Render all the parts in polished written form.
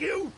you?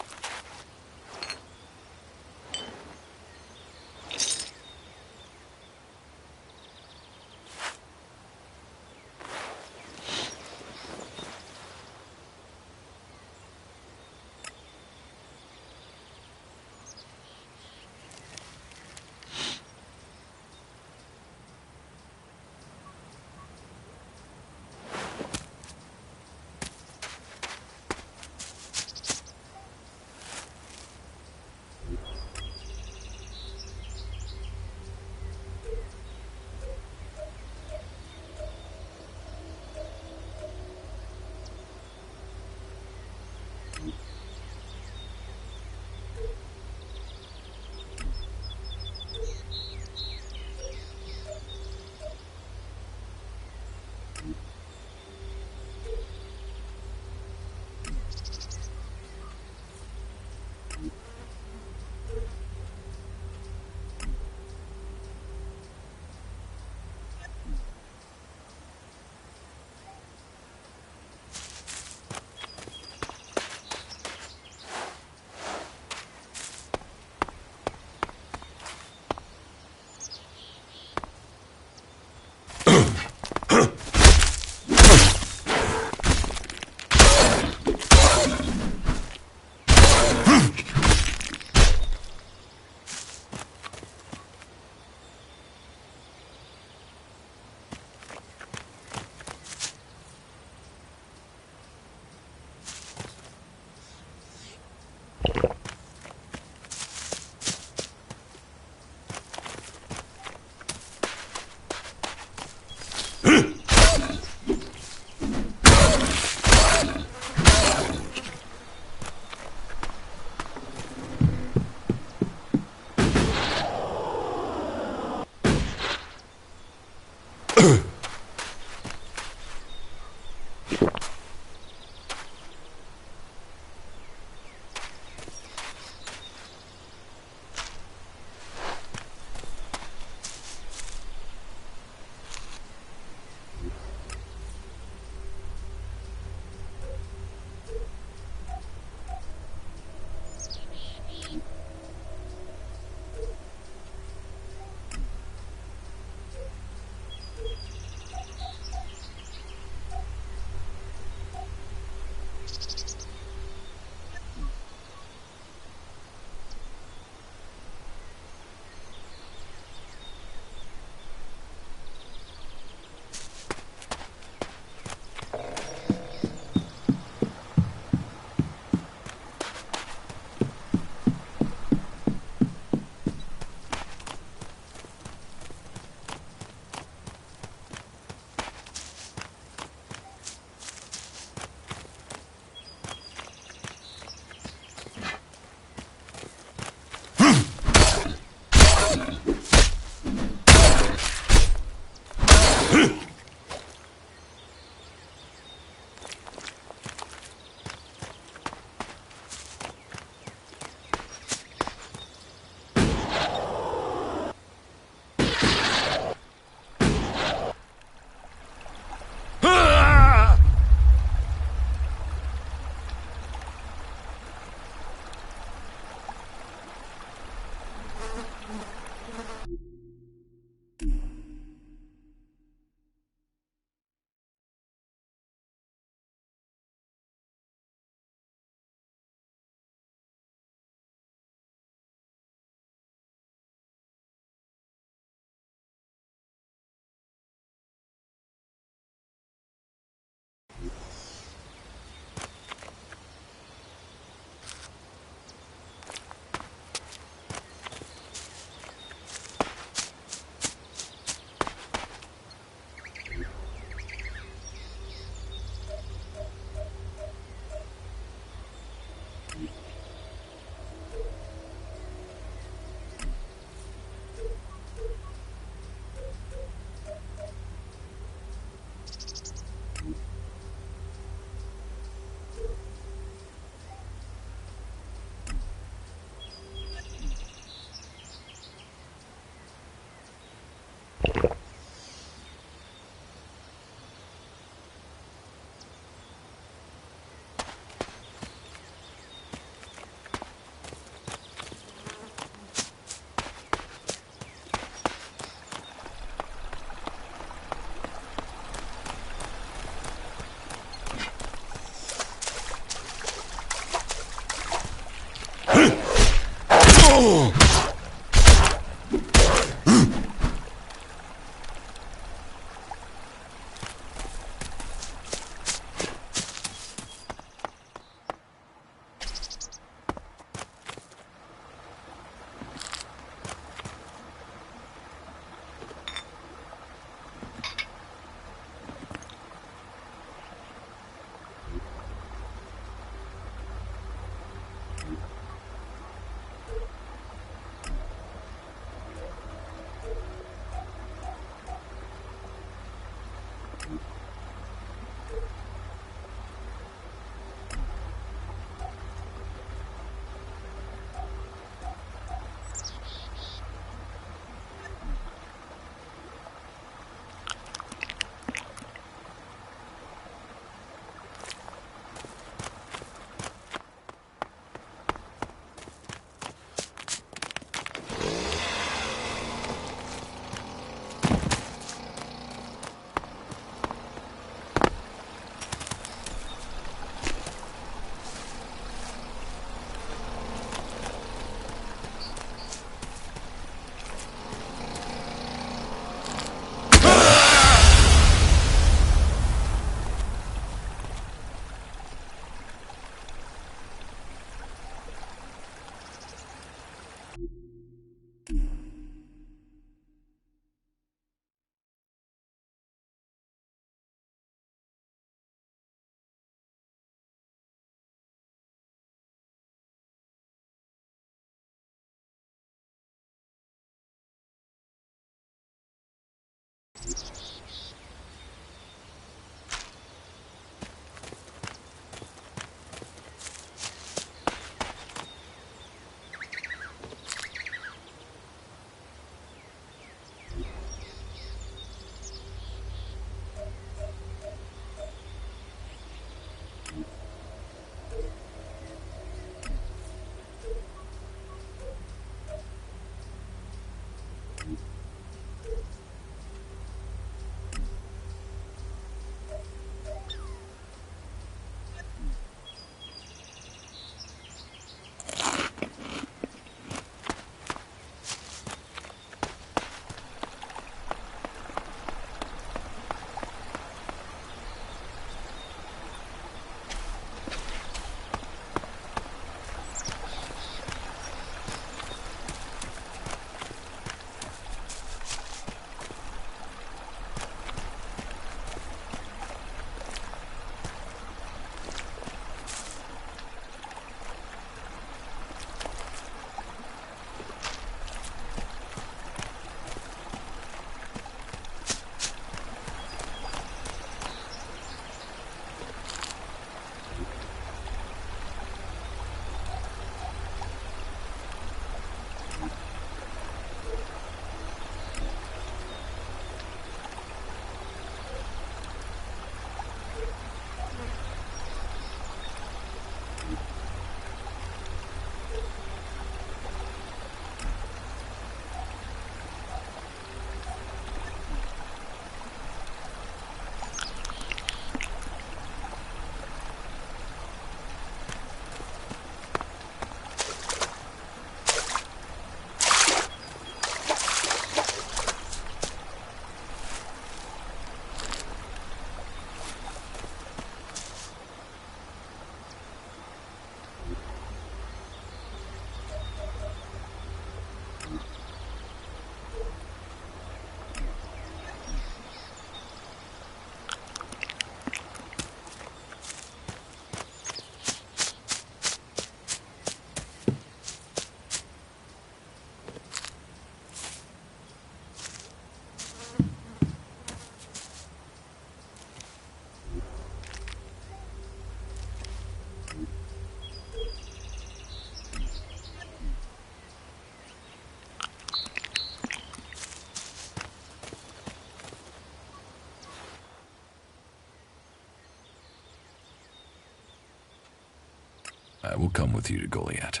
I will come with you to Goliath.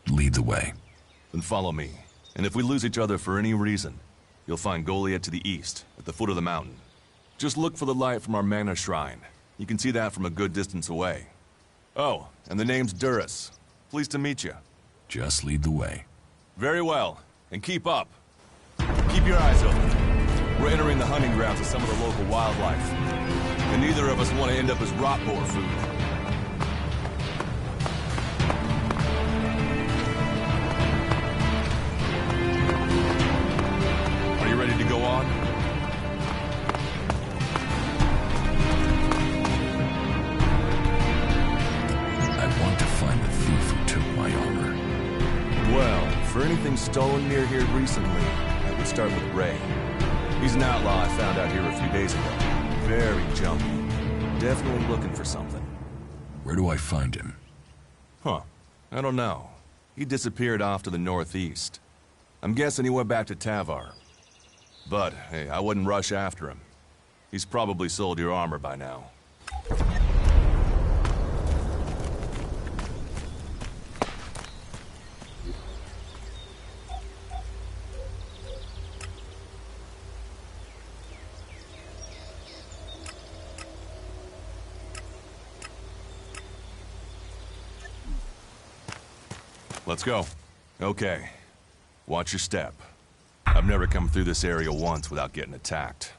Lead the way. Then follow me. And if we lose each other for any reason, you'll find Goliath to the east, at the foot of the mountain. Just look for the light from our mana shrine. You can see that from a good distance away. Oh, and the name's Duras. Pleased to meet you. Just lead the way. Very well. And keep up. Keep your eyes open. We're entering the hunting grounds of some of the local wildlife. And neither of us want to end up as rot boar food. Are you ready to go on? I want to find the thief who took my armor. Well, for anything stolen near here recently, I would start with Ray. He's an outlaw I found out here a few days ago. Very jumpy. Definitely looking for something. Where do I find him? Huh. I don't know. He disappeared off to the northeast. I'm guessing he went back to Tavar. But, hey, I wouldn't rush after him. He's probably sold your armor by now. Let's go. Okay. Watch your step. I've never come through this area once without getting attacked.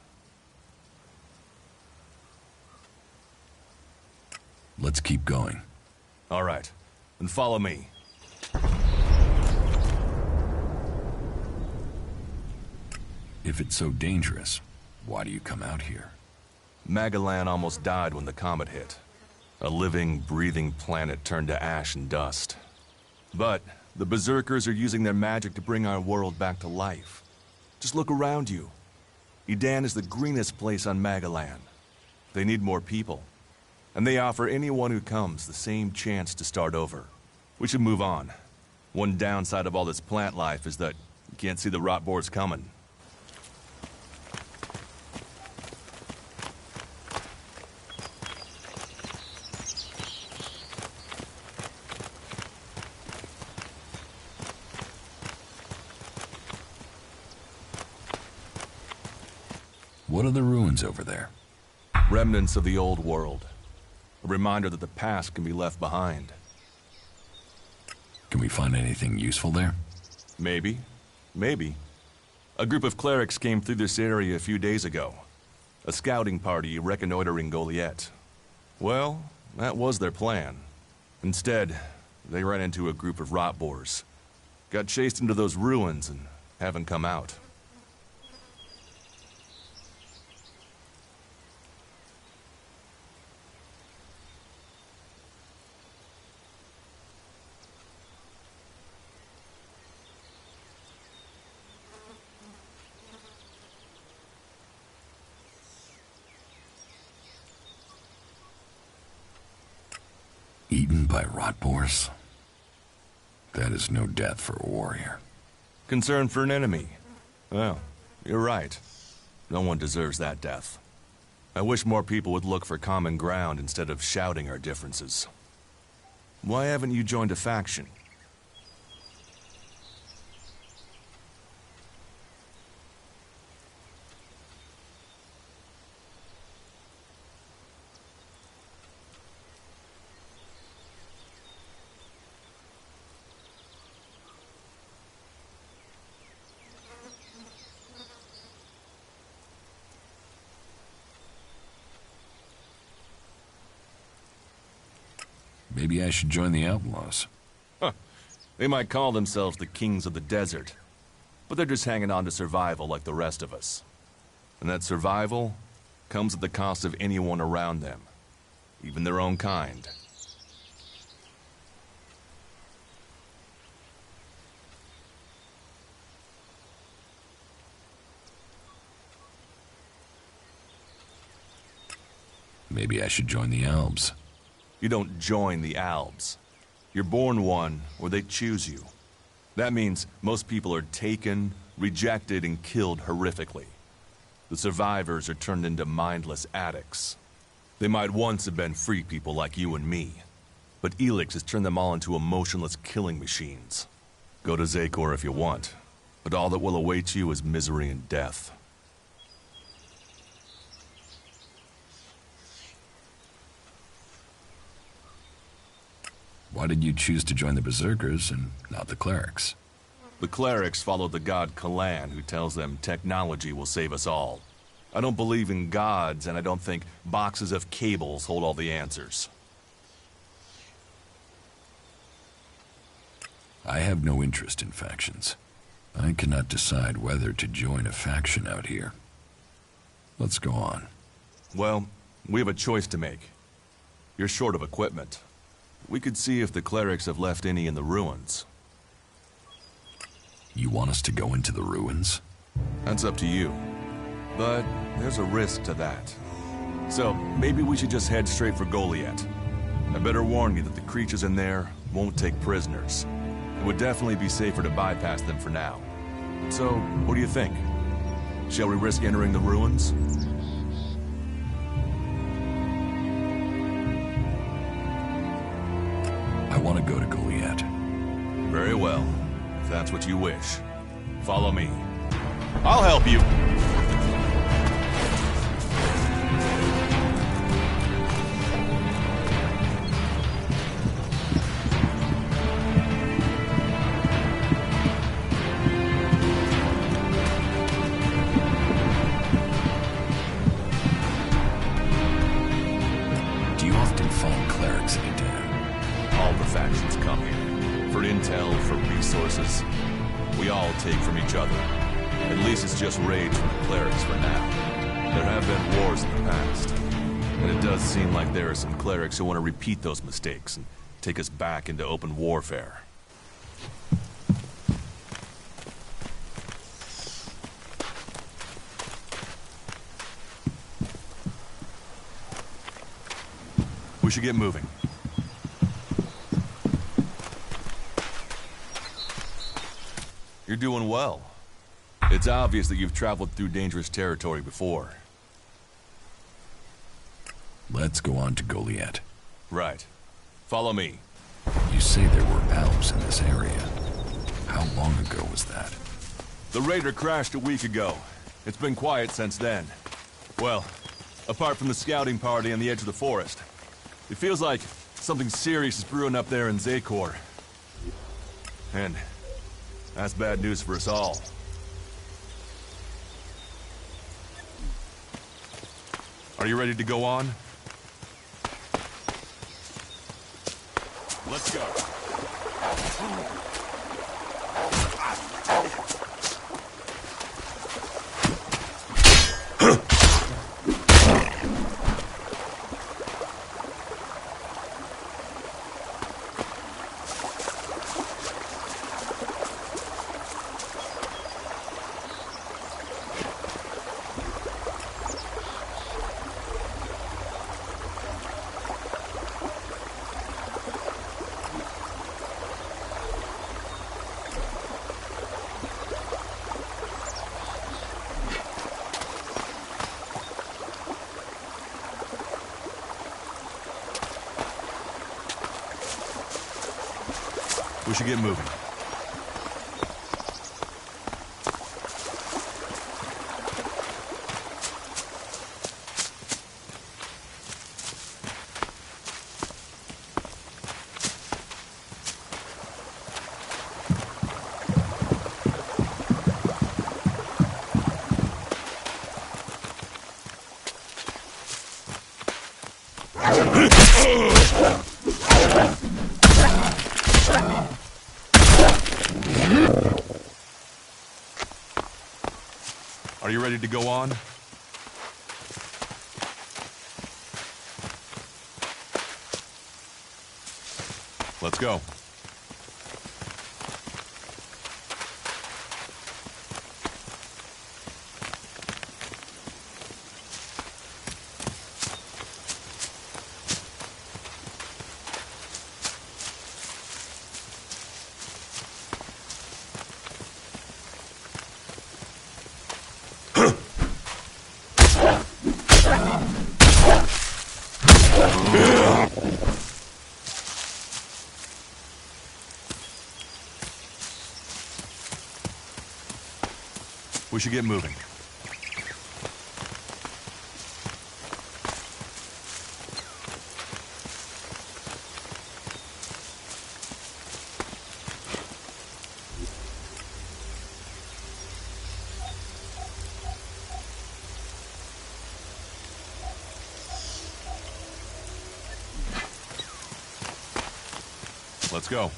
Let's keep going. All right. Then follow me. If it's so dangerous, why do you come out here? Magalan almost died when the comet hit. A living, breathing planet turned to ash and dust. But the Berserkers are using their magic to bring our world back to life. Just look around you. Edan is the greenest place on Magalan. They need more people. And they offer anyone who comes the same chance to start over. We should move on. One downside of all this plant life is that you can't see the rot boars coming. What are the ruins over there? Remnants of the old world. A reminder that the past can be left behind. Can we find anything useful there? Maybe. Maybe. A group of clerics came through this area a few days ago. A scouting party reconnoitering Goliath. Well, that was their plan. Instead, they ran into a group of rot boars. Got chased into those ruins and haven't come out. Eaten by rot boars? That is no death for a warrior. Concern for an enemy. Well, you're right. No one deserves that death. I wish more people would look for common ground instead of shouting our differences. Why haven't you joined a faction? Maybe I should join the outlaws. Huh. They might call themselves the kings of the desert, but they're just hanging on to survival like the rest of us. And that survival comes at the cost of anyone around them, even their own kind. Maybe I should join the Albs. You don't join the Albs. You're born one, or they choose you. That means most people are taken, rejected, and killed horrifically. The survivors are turned into mindless addicts. They might once have been free people like you and me, but Elex has turned them all into emotionless killing machines. Go to Zakor if you want, but all that will await you is misery and death. Why did you choose to join the Berserkers and not the clerics? The clerics follow the god Kalan, who tells them technology will save us all. I don't believe in gods, and I don't think boxes of cables hold all the answers. I have no interest in factions. I cannot decide whether to join a faction out here. Let's go on. Well, we have a choice to make. You're short of equipment. We could see if the clerics have left any in the ruins. You want us to go into the ruins? That's up to you. But there's a risk to that. So maybe we should just head straight for Goliath. I better warn you that the creatures in there won't take prisoners. It would definitely be safer to bypass them for now. So, what do you think? Shall we risk entering the ruins? I want to go to Goliath. Very well. If that's what you wish. Follow me. I'll help you! Do you often find clerics in town? All the factions come here. For intel, for resources. We all take from each other. At least it's just rage from the clerics for now. There have been wars in the past. And it does seem like there are some clerics who want to repeat those mistakes and take us back into open warfare. We should get moving. You're doing well. It's obvious that you've traveled through dangerous territory before. Let's go on to Goliath. Right. Follow me. You say there were Alps in this area. How long ago was that? The raider crashed a week ago. It's been quiet since then. Well, apart from the scouting party on the edge of the forest. It feels like something serious is brewing up there in Zakor. And that's bad news for us all. Are you ready to go on? Let's go. We should get moving. Are you ready to go on? Let's go. We should get moving. Let's go.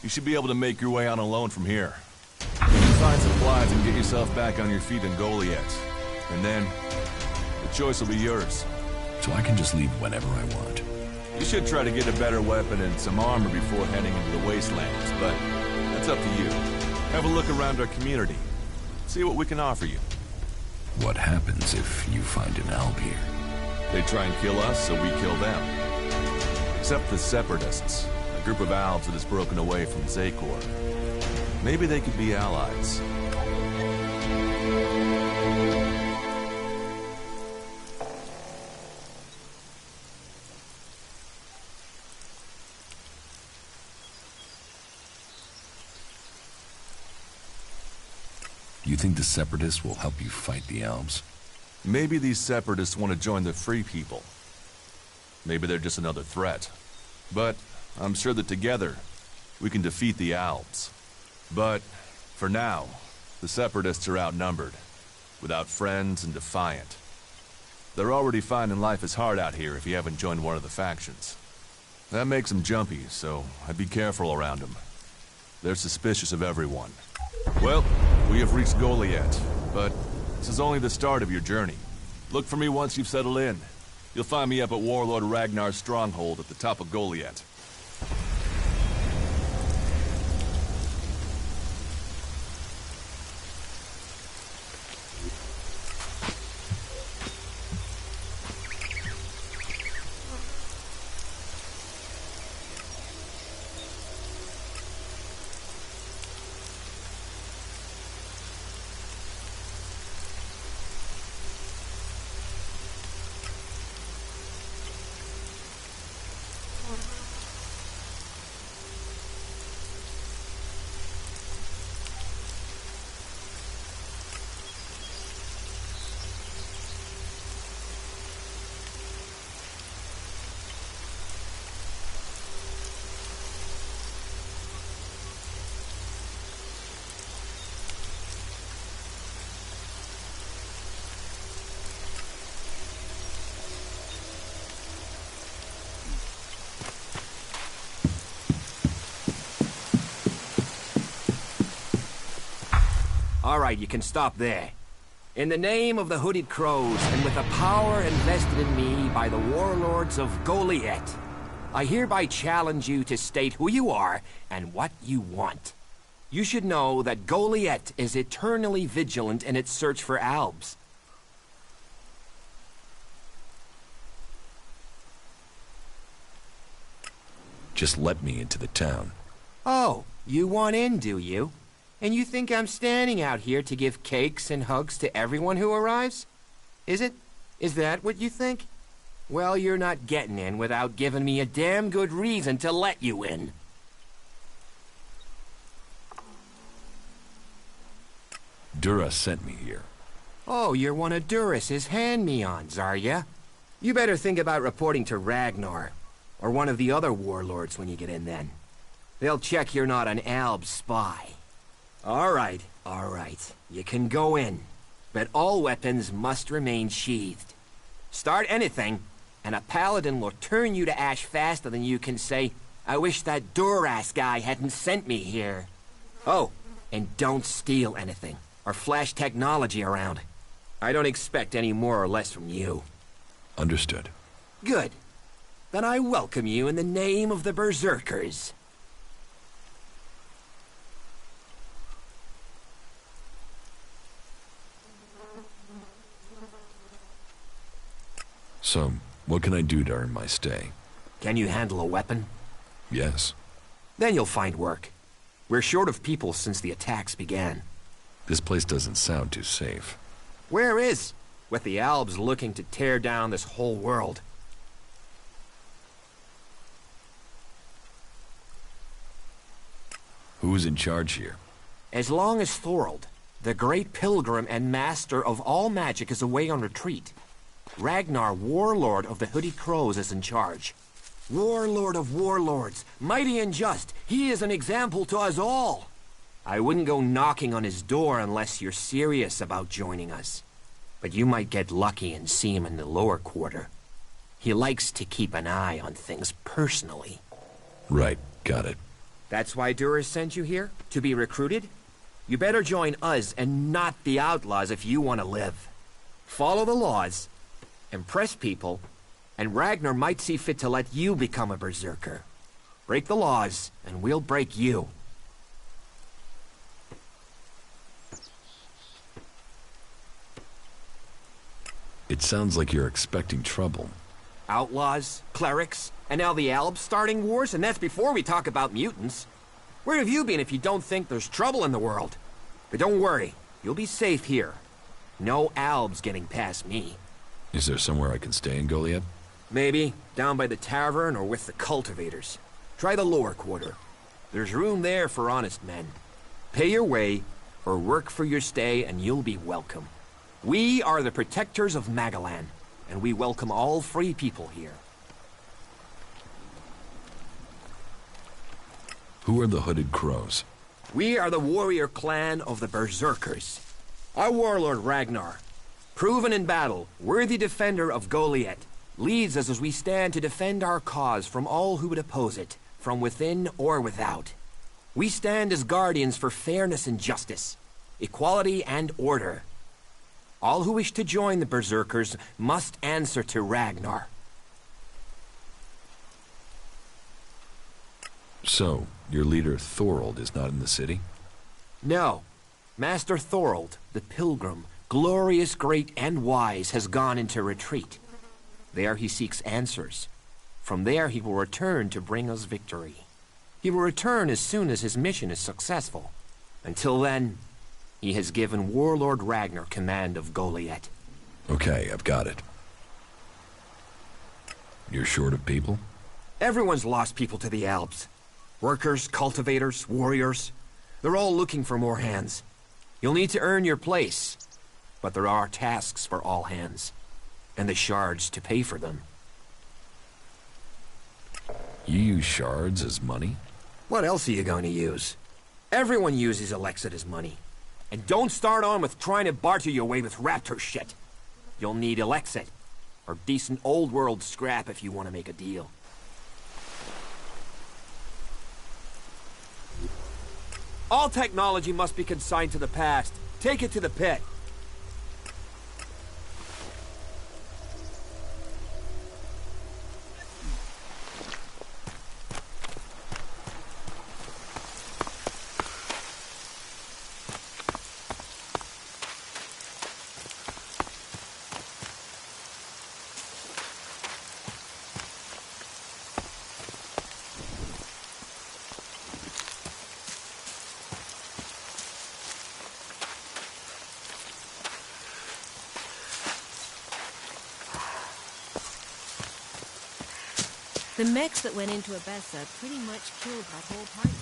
You should be able to make your way out alone from here. Find supplies and get yourself back on your feet in Goliath. And then, the choice will be yours. So I can just leave whenever I want. You should try to get a better weapon and some armor before heading into the wastelands, but that's up to you. Have a look around our community. See what we can offer you. What happens if you find an alb here? They try and kill us, so we kill them. Except the Separatists, a group of Albs that has broken away from Zakor. Maybe they could be allies. You think the Separatists will help you fight the Albs? Maybe these Separatists want to join the Free People. Maybe they're just another threat. But I'm sure that together, we can defeat the Albs. But, for now, the Separatists are outnumbered, without friends and defiant. They're already finding life is hard out here if you haven't joined one of the factions. That makes them jumpy, so I'd be careful around them. They're suspicious of everyone. Well, we have reached Goliath, but this is only the start of your journey. Look for me once you've settled in. You'll find me up at Warlord Ragnar's stronghold at the top of Goliath. All right, you can stop there. In the name of the Hooded Crows, and with the power invested in me by the warlords of Goliath, I hereby challenge you to state who you are and what you want. You should know that Goliath is eternally vigilant in its search for Albs. Just let me into the town. Oh, you want in, do you? And you think I'm standing out here to give cakes and hugs to everyone who arrives? Is it? Is that what you think? Well, you're not getting in without giving me a damn good reason to let you in. Dura sent me here. Oh, you're one of Duras's hand-me-ons, are ya? You better think about reporting to Ragnar, or one of the other warlords when you get in then. They'll check you're not an Alb spy. All right. You can go in, but all weapons must remain sheathed. Start anything, and a paladin will turn you to ash faster than you can say, I wish that Duras guy hadn't sent me here. Oh, and don't steal anything, or flash technology around. I don't expect any more or less from you. Understood. Good. Then I welcome you in the name of the Berserkers. So, what can I do to earn my stay? Can you handle a weapon? Yes. Then you'll find work. We're short of people since the attacks began. This place doesn't sound too safe. Where is? With the Albs looking to tear down this whole world. Who's in charge here? As long as Thorold, the great pilgrim and master of all magic, is away on retreat, Ragnar, warlord of the Hooded Crows, is in charge. Warlord of warlords, mighty and just, he is an example to us all. I wouldn't go knocking on his door unless you're serious about joining us. But you might get lucky and see him in the lower quarter. He likes to keep an eye on things personally. Right, got it. That's why Duras sent you here? To be recruited? You better join us and not the outlaws if you want to live. Follow the laws, impress people, and Ragnar might see fit to let you become a berserker. Break the laws, and we'll break you. It sounds like you're expecting trouble. Outlaws, clerics, and now the Albs starting wars, and that's before we talk about mutants. Where have you been if you don't think there's trouble in the world? But don't worry, you'll be safe here. No Albs getting past me. Is there somewhere I can stay in Goliad? Maybe, down by the tavern or with the cultivators. Try the lower quarter. There's room there for honest men. Pay your way, or work for your stay, and you'll be welcome. We are the protectors of Magalan, and we welcome all free people here. Who are the Hooded Crows? We are the warrior clan of the Berserkers. Our warlord Ragnar, proven in battle, worthy defender of Goliad, leads us as we stand to defend our cause from all who would oppose it, from within or without. We stand as guardians for fairness and justice, equality and order. All who wish to join the Berserkers must answer to Ragnar. So, your leader Thorold is not in the city? No. Master Thorold, the Pilgrim, glorious, great, and wise, has gone into retreat. There he seeks answers. From there he will return to bring us victory. He will return as soon as his mission is successful. Until then, he has given Warlord Ragnar command of Goliad. Okay, I've got it. You're short of people? Everyone's lost people to the Alps. Workers, cultivators, warriors. They're all looking for more hands. You'll need to earn your place. But there are tasks for all hands. And the shards to pay for them. You use shards as money? What else are you going to use? Everyone uses Elex as money. And don't start on with trying to barter your way with raptor shit. You'll need Elex or decent old world scrap if you want to make a deal. All technology must be consigned to the past. Take it to the pit. The mechs that went into Abessa pretty much killed that whole party.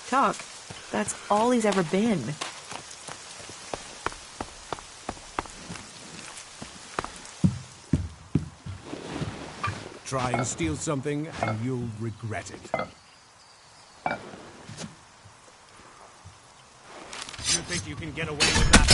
Talk. That's all he's ever been. Try and steal something, and you'll regret it. You think you can get away with that?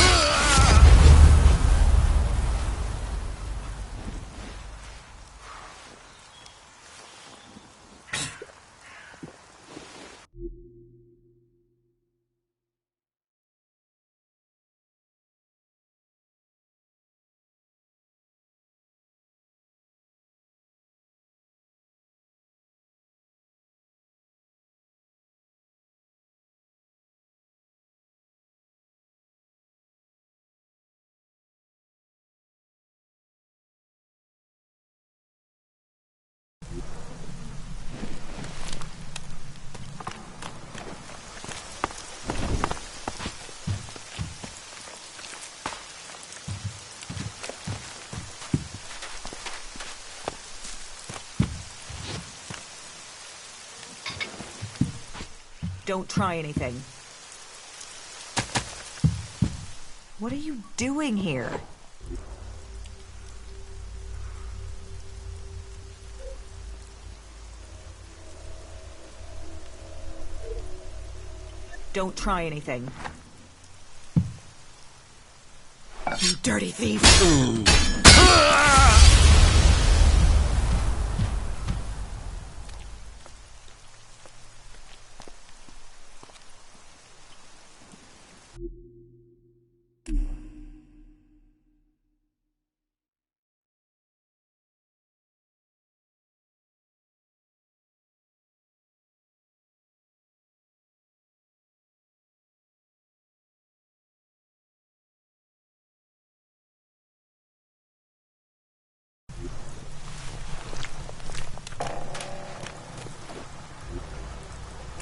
Don't try anything. What are you doing here? Don't try anything. You dirty thief!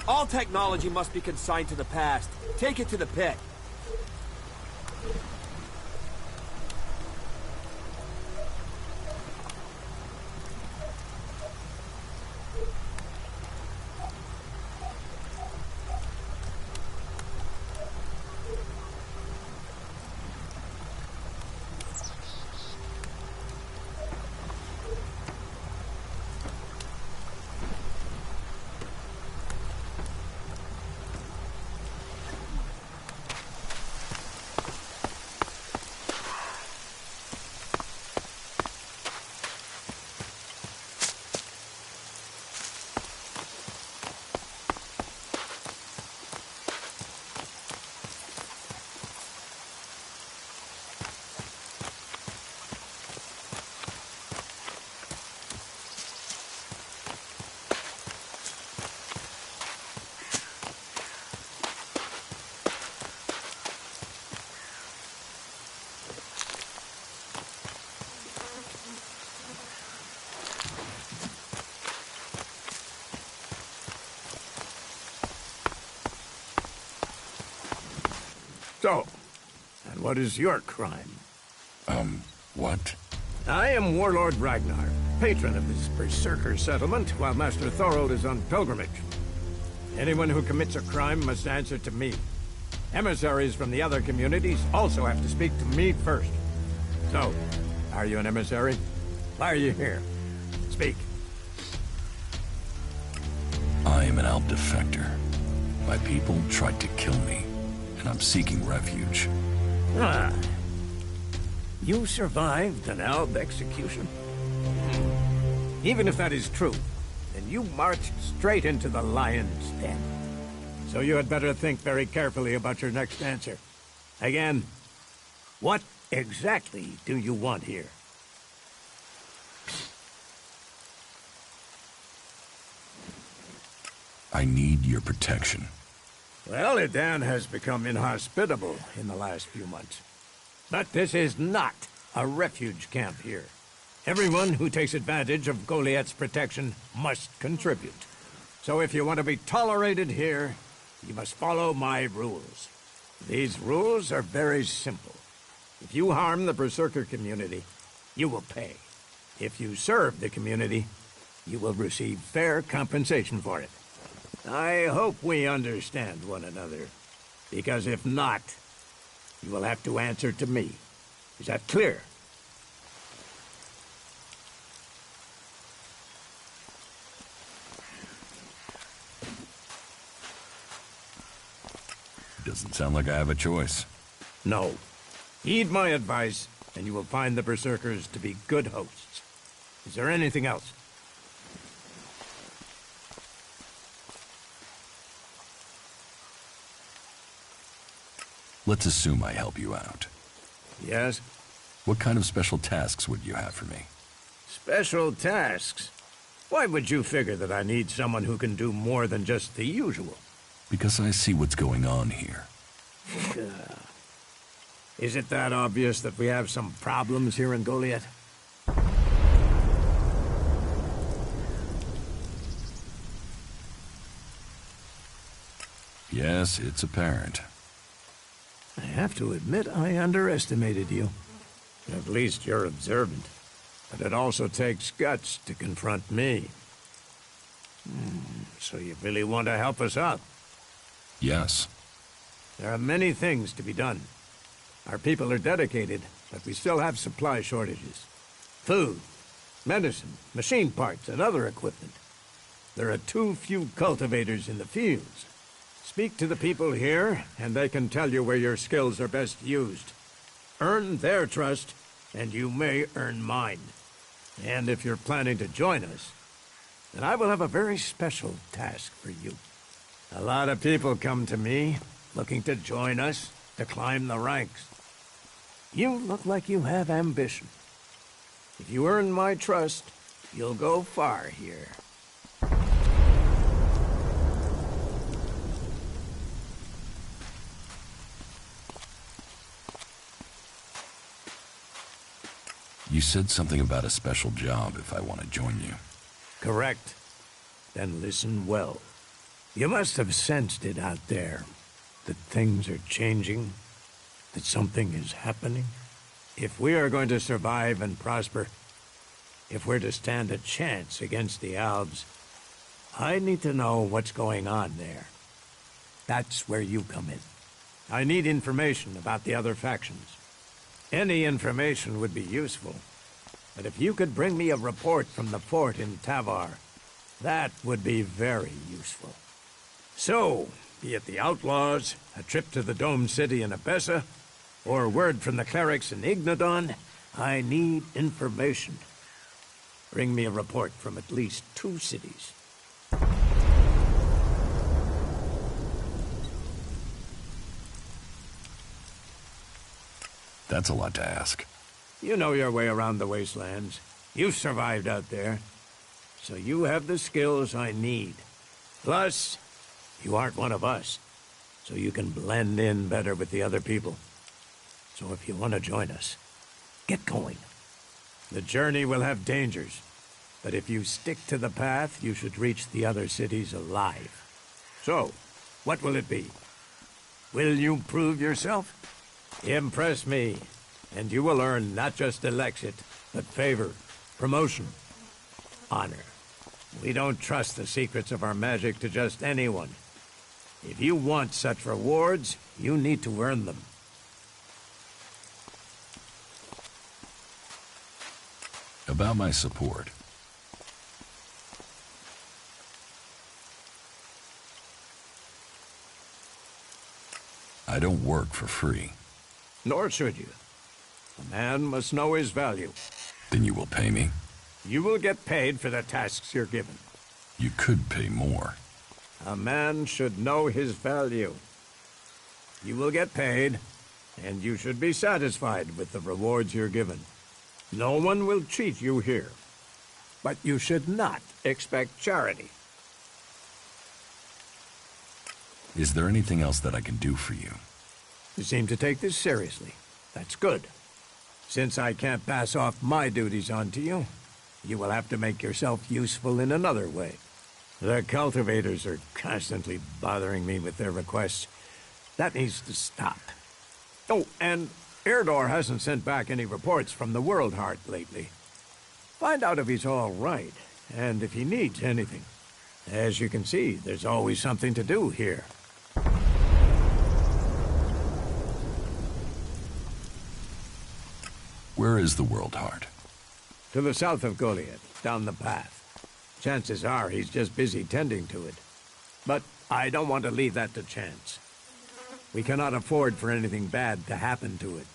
All technology must be consigned to the past. Take it to the pit. So, and what is your crime? What? I am Warlord Ragnar, patron of this Berserker settlement, while Master Thorold is on pilgrimage. Anyone who commits a crime must answer to me. Emissaries from the other communities also have to speak to me first. So, are you an emissary? Why are you here? Speak. I am an Alp defector. My people tried to kill me, and I'm seeking refuge. Ah. You survived an Alb execution? Even if that is true, then you marched straight into the lion's den. So you had better think very carefully about your next answer. Again, what exactly do you want here? I need your protection. Well, Edan has become inhospitable in the last few months. But this is not a refuge camp here. Everyone who takes advantage of Goliath's protection must contribute. So if you want to be tolerated here, you must follow my rules. These rules are very simple. If you harm the Berserker community, you will pay. If you serve the community, you will receive fair compensation for it. I hope we understand one another, because if not, you will have to answer to me. Is that clear? Doesn't sound like I have a choice. No. Heed my advice, and you will find the Berserkers to be good hosts. Is there anything else? Let's assume I help you out. Yes? What kind of special tasks would you have for me? Special tasks? Why would you figure that I need someone who can do more than just the usual? Because I see what's going on here. Is it that obvious that we have some problems here in Goliath? Yes, it's apparent. I have to admit I underestimated you. At least you're observant. But it also takes guts to confront me. So you really want to help us out? Yes. There are many things to be done. Our people are dedicated, but we still have supply shortages. Food, medicine, machine parts, and other equipment. There are too few cultivators in the fields. Speak to the people here, and they can tell you where your skills are best used. Earn their trust, and you may earn mine. And if you're planning to join us, then I will have a very special task for you. A lot of people come to me, looking to join us, to climb the ranks. You look like you have ambition. If you earn my trust, you'll go far here. You said something about a special job if I want to join you. Correct. Then listen well. You must have sensed it out there, that things are changing, that something is happening. If we are going to survive and prosper, if we're to stand a chance against the Albs, I need to know what's going on there. That's where you come in. I need information about the other factions. Any information would be useful, but if you could bring me a report from the fort in Tavar, that would be very useful. So, be it the outlaws, a trip to the Dome City in Abessa, or word from the clerics in Ignadon, I need information. Bring me a report from at least 2 cities. That's a lot to ask. You know your way around the wastelands. You've survived out there. So you have the skills I need. Plus, you aren't one of us. So you can blend in better with the other people. So if you want to join us, get going. The journey will have dangers. But if you stick to the path, you should reach the other cities alive. So, what will it be? Will you prove yourself? Impress me, and you will earn not just Elexit, but favor, promotion, honor. We don't trust the secrets of our magic to just anyone. If you want such rewards, you need to earn them. About my support. I don't work for free. Nor should you. A man must know his value. Then you will pay me? You will get paid for the tasks you're given. You could pay more. A man should know his value. You will get paid, and you should be satisfied with the rewards you're given. No one will cheat you here. But you should not expect charity. Is there anything else that I can do for you? You seem to take this seriously. That's good. Since I can't pass off my duties onto you, you will have to make yourself useful in another way. The cultivators are constantly bothering me with their requests. That needs to stop. Oh, and Erdor hasn't sent back any reports from the World Heart lately. Find out if he's all right, and if he needs anything. As you can see, there's always something to do here. Where is the World Heart? To the south of Goliath, down the path. Chances are he's just busy tending to it. But I don't want to leave that to chance. We cannot afford for anything bad to happen to it.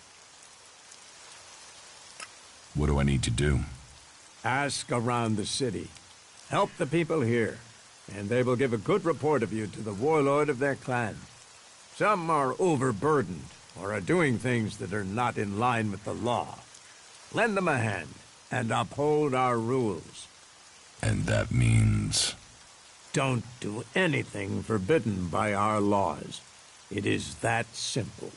What do I need to do? Ask around the city. Help the people here, and they will give a good report of you to the warlord of their clan. Some are overburdened, or are doing things that are not in line with the law. Lend them a hand, and uphold our rules. And that means... Don't do anything forbidden by our laws. It is that simple.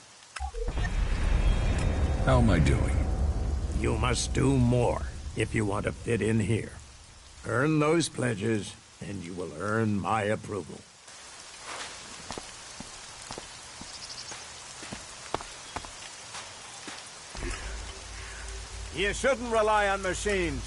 How am I doing? You must do more if you want to fit in here. Earn those pledges, and you will earn my approval. You shouldn't rely on machines.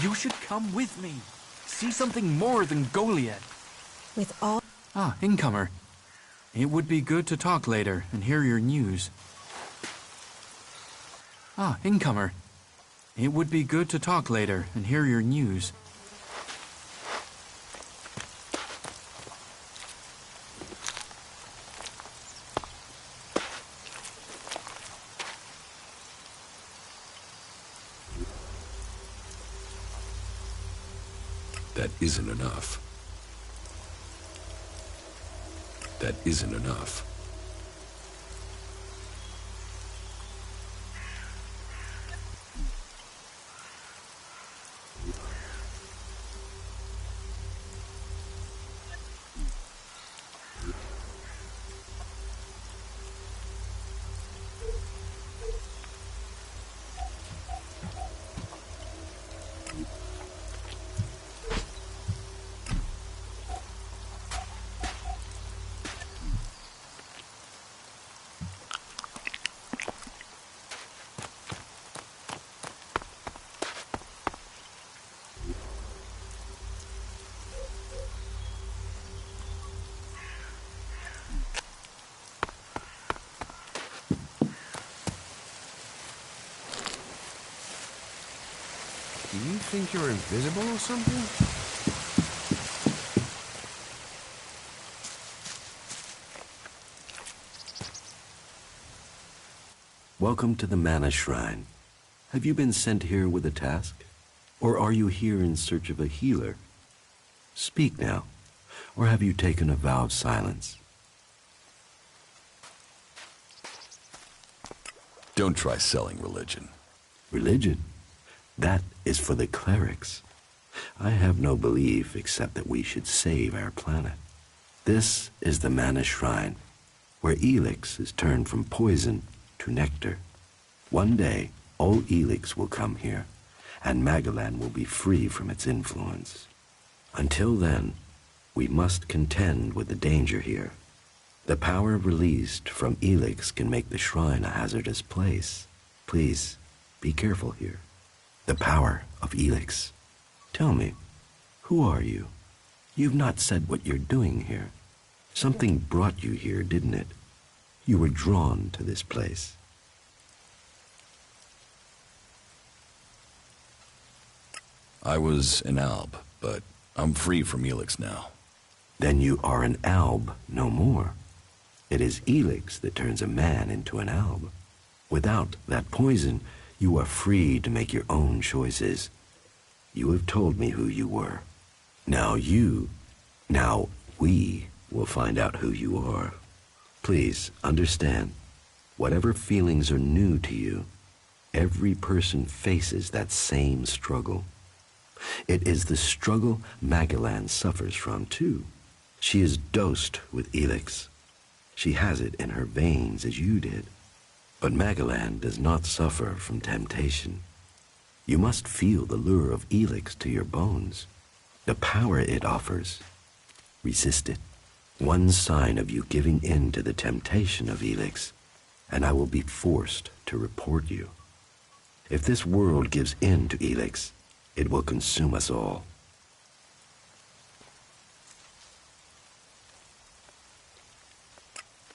You should come with me. See something more than Goliath. With all... Ah, incomer. It would be good to talk later and hear your news. Ah, incomer. It would be good to talk later and hear your news. That isn't enough. That isn't enough. Do you think you're invisible or something? Welcome to the Mana Shrine. Have you been sent here with a task? Or are you here in search of a healer? Speak now, or have you taken a vow of silence? Don't try selling religion. Religion? That is for the clerics. I have no belief except that we should save our planet. This is the Mana Shrine, where Elex is turned from poison to nectar. One day, all Elex will come here, and Magalan will be free from its influence. Until then, we must contend with the danger here. The power released from Elex can make the shrine a hazardous place. Please, be careful here. The power of Elex. Tell me, who are you? You've not said what you're doing here. Something brought you here, didn't it? You were drawn to this place. I was an alb, but I'm free from Elex now. Then you are an alb no more. It is Elex that turns a man into an alb. Without that poison, you are free to make your own choices. You have told me who you were. Now we will find out who you are. Please understand, whatever feelings are new to you, every person faces that same struggle. It is the struggle Magalan suffers from, too. She is dosed with Elex. She has it in her veins as you did. But Magalan does not suffer from temptation. You must feel the lure of Elex to your bones, the power it offers. Resist it. One sign of you giving in to the temptation of Elex, and I will be forced to report you. If this world gives in to Elex, it will consume us all.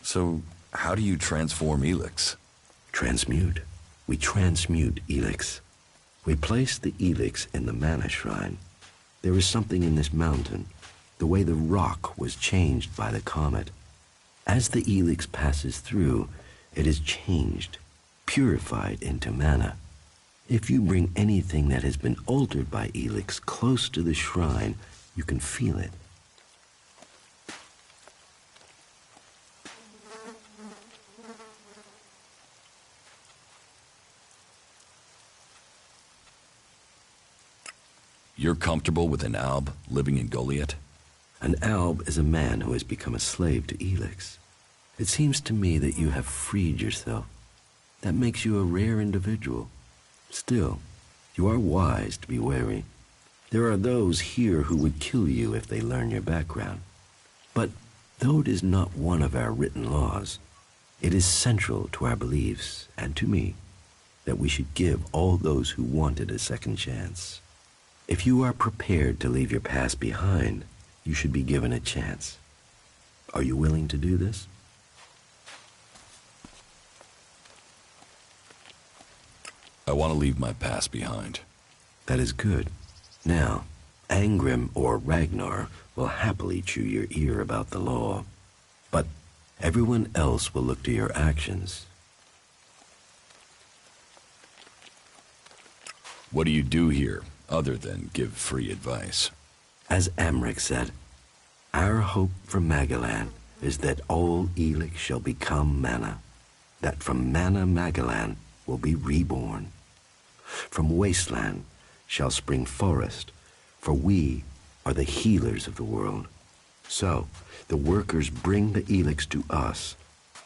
So, how do you transform Elex? Transmute. We transmute Elex. We place the Elex in the Mana Shrine. There is something in this mountain, the way the rock was changed by the comet. As the Elex passes through, it is changed, purified into mana. If you bring anything that has been altered by Elex close to the shrine, you can feel it. You're comfortable with an alb living in Goliath? An alb is a man who has become a slave to Elex. It seems to me that you have freed yourself. That makes you a rare individual. Still, you are wise to be wary. There are those here who would kill you if they learn your background. But though it is not one of our written laws, it is central to our beliefs and to me that we should give all those who want it a second chance. If you are prepared to leave your past behind, you should be given a chance. Are you willing to do this? I want to leave my past behind. That is good. Now, Angrim or Ragnar will happily chew your ear about the law, but everyone else will look to your actions. What do you do here, other than give free advice? As Amric said, our hope for Magellan is that all Elex shall become Mana, that from Mana Magellan will be reborn. From wasteland shall spring forest, for we are the healers of the world. So, the workers bring the Elex to us.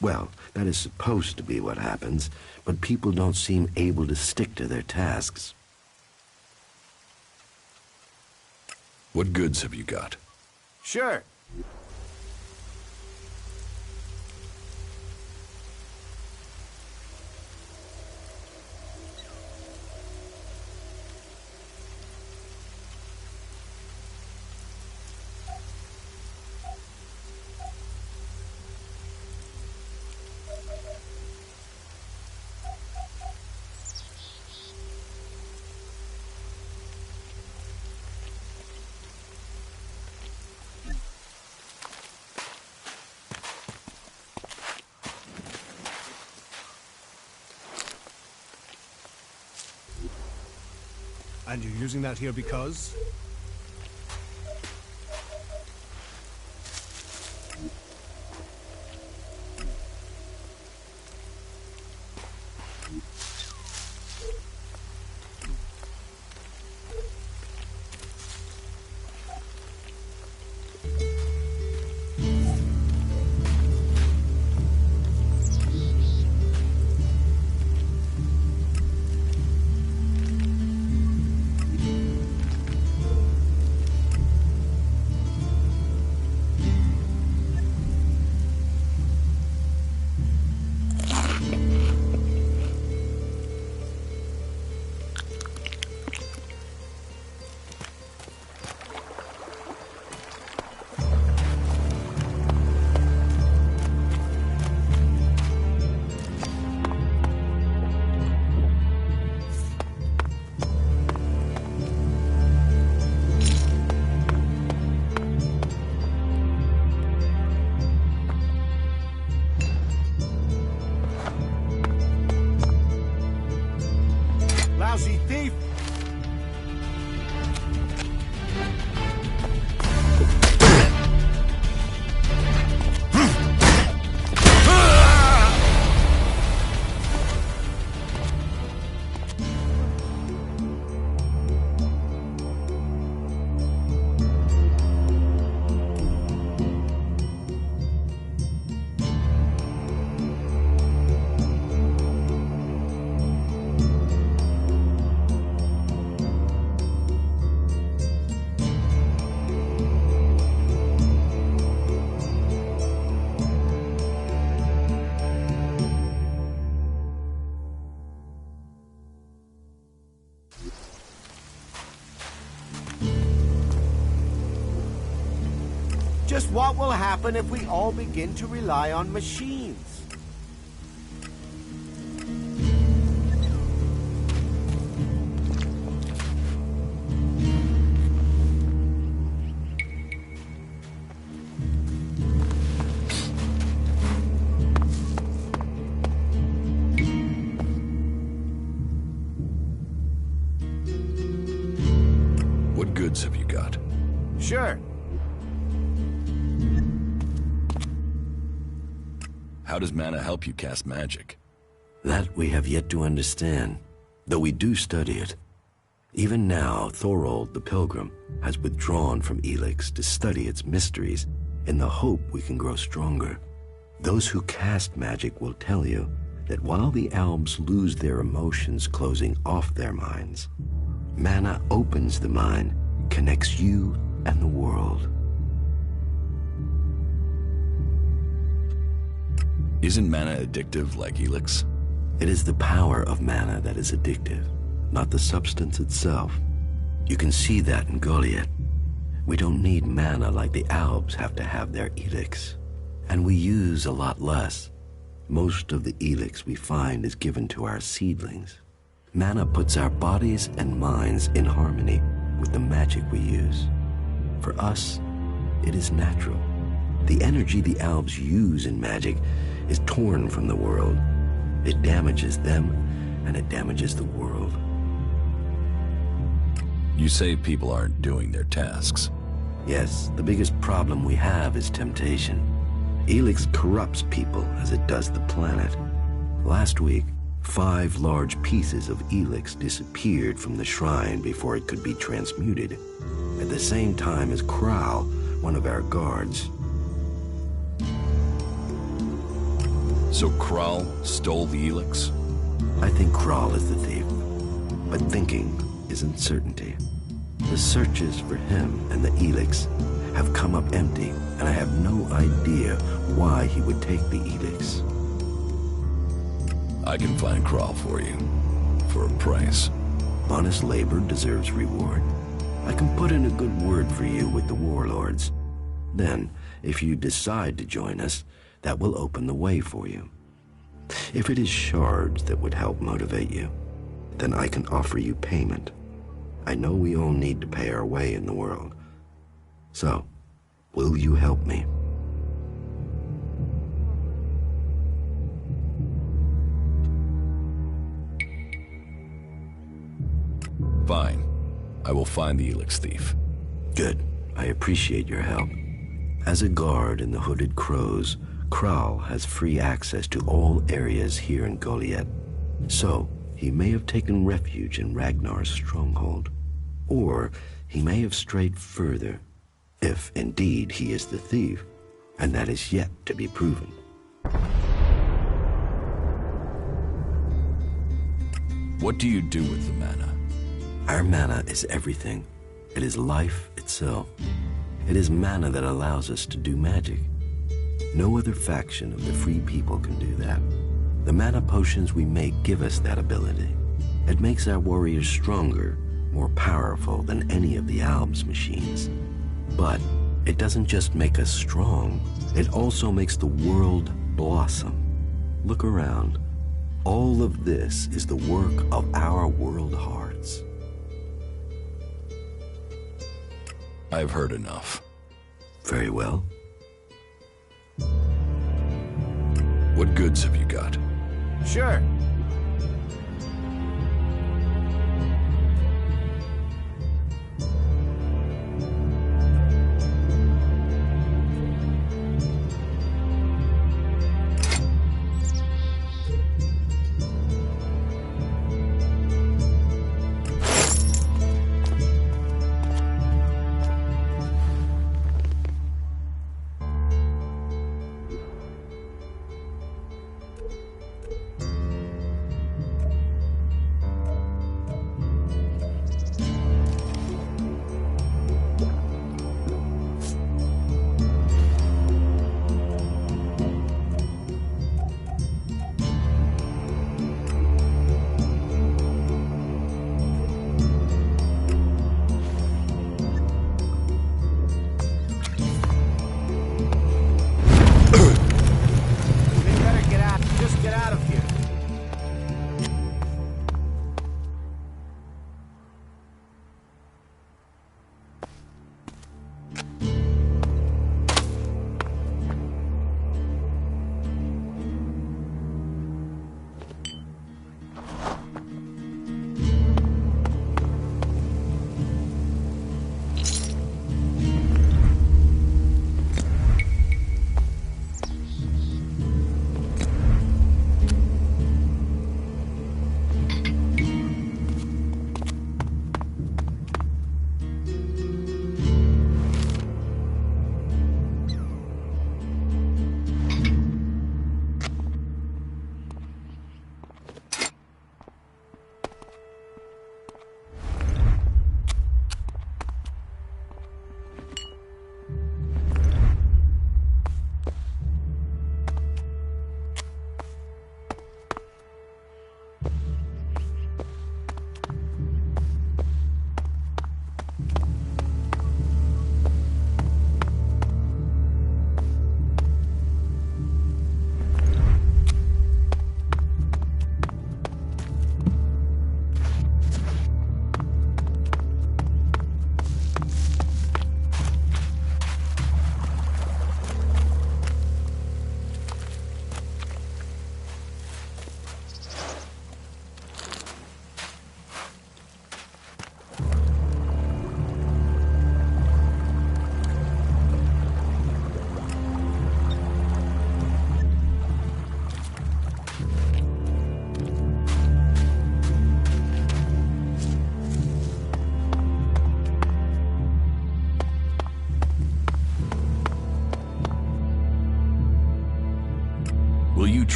Well, that is supposed to be what happens, but people don't seem able to stick to their tasks. What goods have you got? Sure. And you're using that here because? Lousy thief! Just what will happen if we all begin to rely on machines? What goods have you got? Sure. How does mana help you cast magic? That we have yet to understand, though we do study it. Even now, Thorold the Pilgrim has withdrawn from Elex to study its mysteries in the hope we can grow stronger. Those who cast magic will tell you that while the elves lose their emotions closing off their minds, mana opens the mind, connects you and the world. Isn't mana addictive like Elex? It is the power of mana that is addictive, not the substance itself. You can see that in Goliath. We don't need mana like the Albs have to have their Elex. And we use a lot less. Most of the Elex we find is given to our seedlings. Mana puts our bodies and minds in harmony with the magic we use. For us, it is natural. The energy the Albs use in magic is torn from the world. It damages them, and it damages the world. You say people aren't doing their tasks. Yes, the biggest problem we have is temptation. Elex corrupts people as it does the planet. Last week, 5 large pieces of Elex disappeared from the shrine before it could be transmuted, at the same time as Kral, one of our guards. So Kral stole the Elex? I think Kral is the thief, but thinking isn't certainty. The searches for him and the Elex have come up empty, and I have no idea why he would take the Elex. I can find Kral for you, for a price. Honest labor deserves reward. I can put in a good word for you with the warlords. Then, if you decide to join us, that will open the way for you. If it is shards that would help motivate you, then I can offer you payment. I know we all need to pay our way in the world. So, will you help me? Fine. I will find the Elex thief. Good. I appreciate your help. As a guard in the Hooded Crows, Kral has free access to all areas here in Goliath. So, he may have taken refuge in Ragnar's stronghold. Or he may have strayed further, if indeed he is the thief, and that is yet to be proven. What do you do with the mana? Our mana is everything. It is life itself. It is mana that allows us to do magic. No other faction of the free people can do that. The mana potions we make give us that ability. It makes our warriors stronger, more powerful than any of the Albs machines. But it doesn't just make us strong, it also makes the world blossom. Look around. All of this is the work of our world hearts. I've heard enough. Very well. What goods have you got? Sure.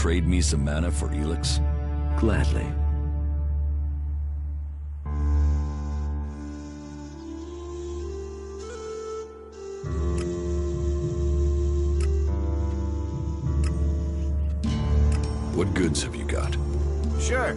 trade me some mana for Elex? Gladly. What goods have you got? Sure.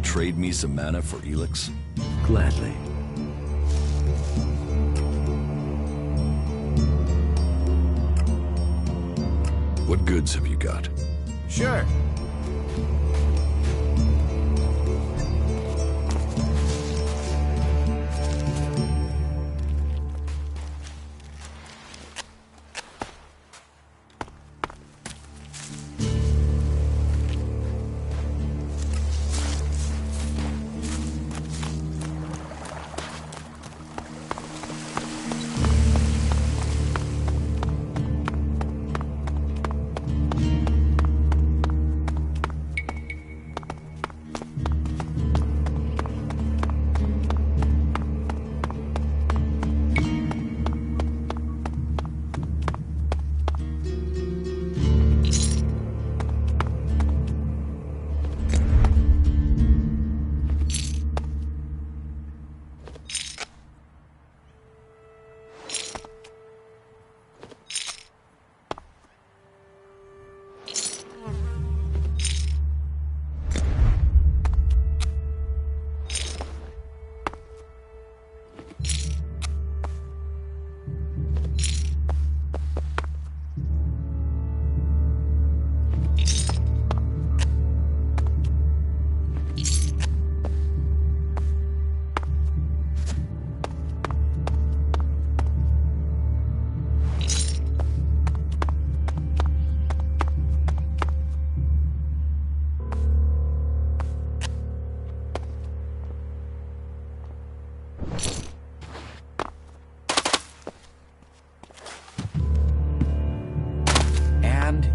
Trade me some mana for Elex? Gladly. What goods have you got? Sure.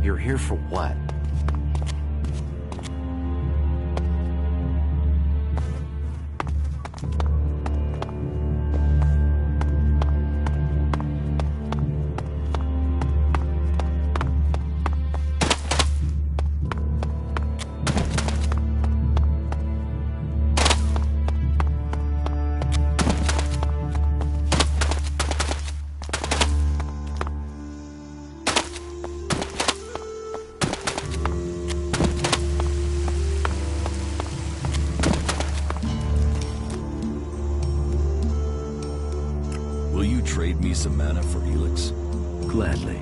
You're here for what? trade me some mana for Elex? Gladly.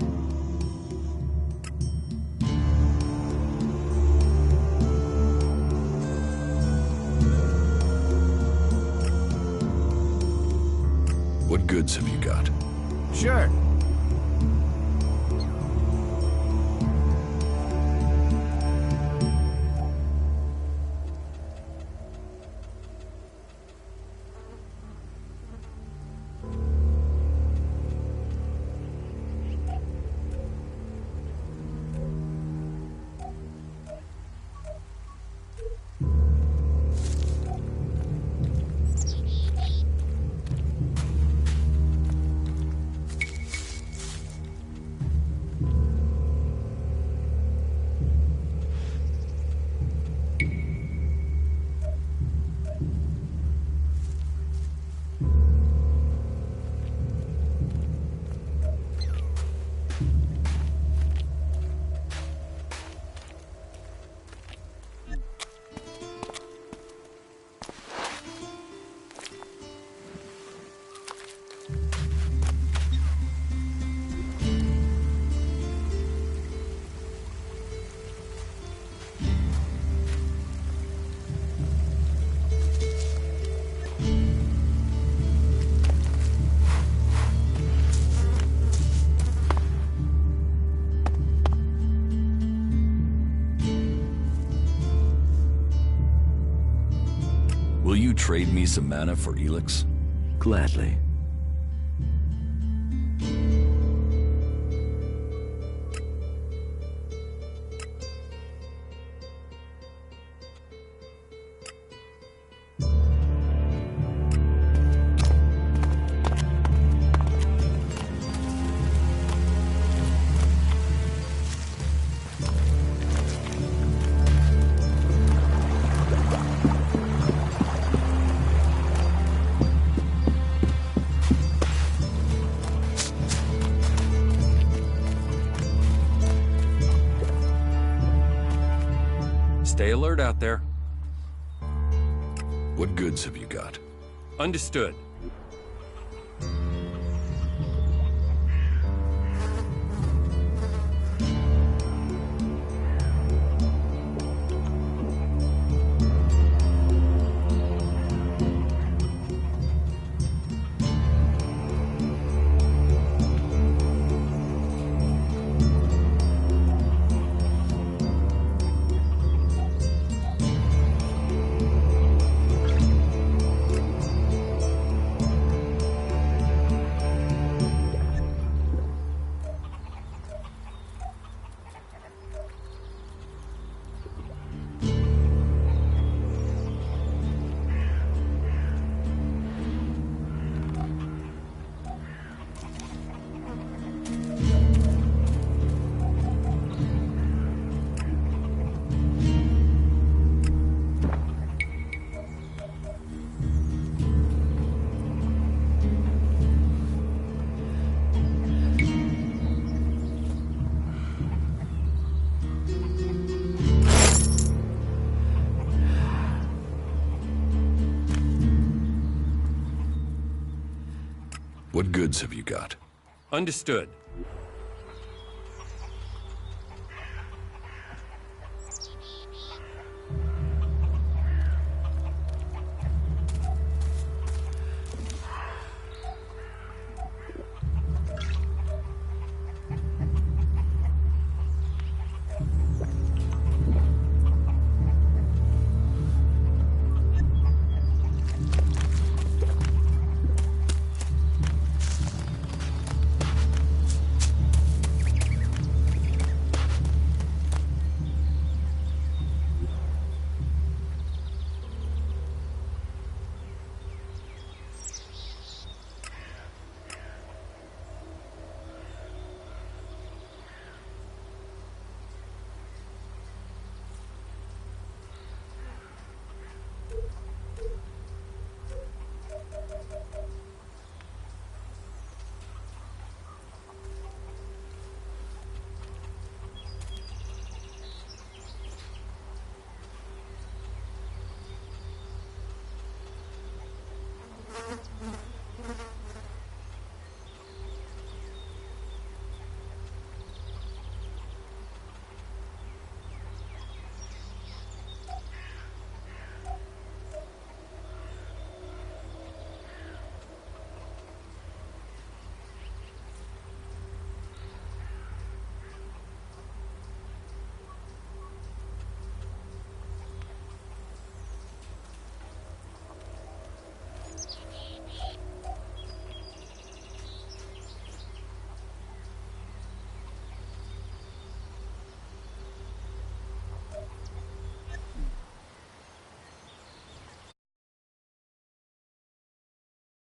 What goods have you got? Sure. Will you trade me some mana for Elex? Gladly. Stay alert out there. What goods have you got? Understood. What goods have you got? Understood.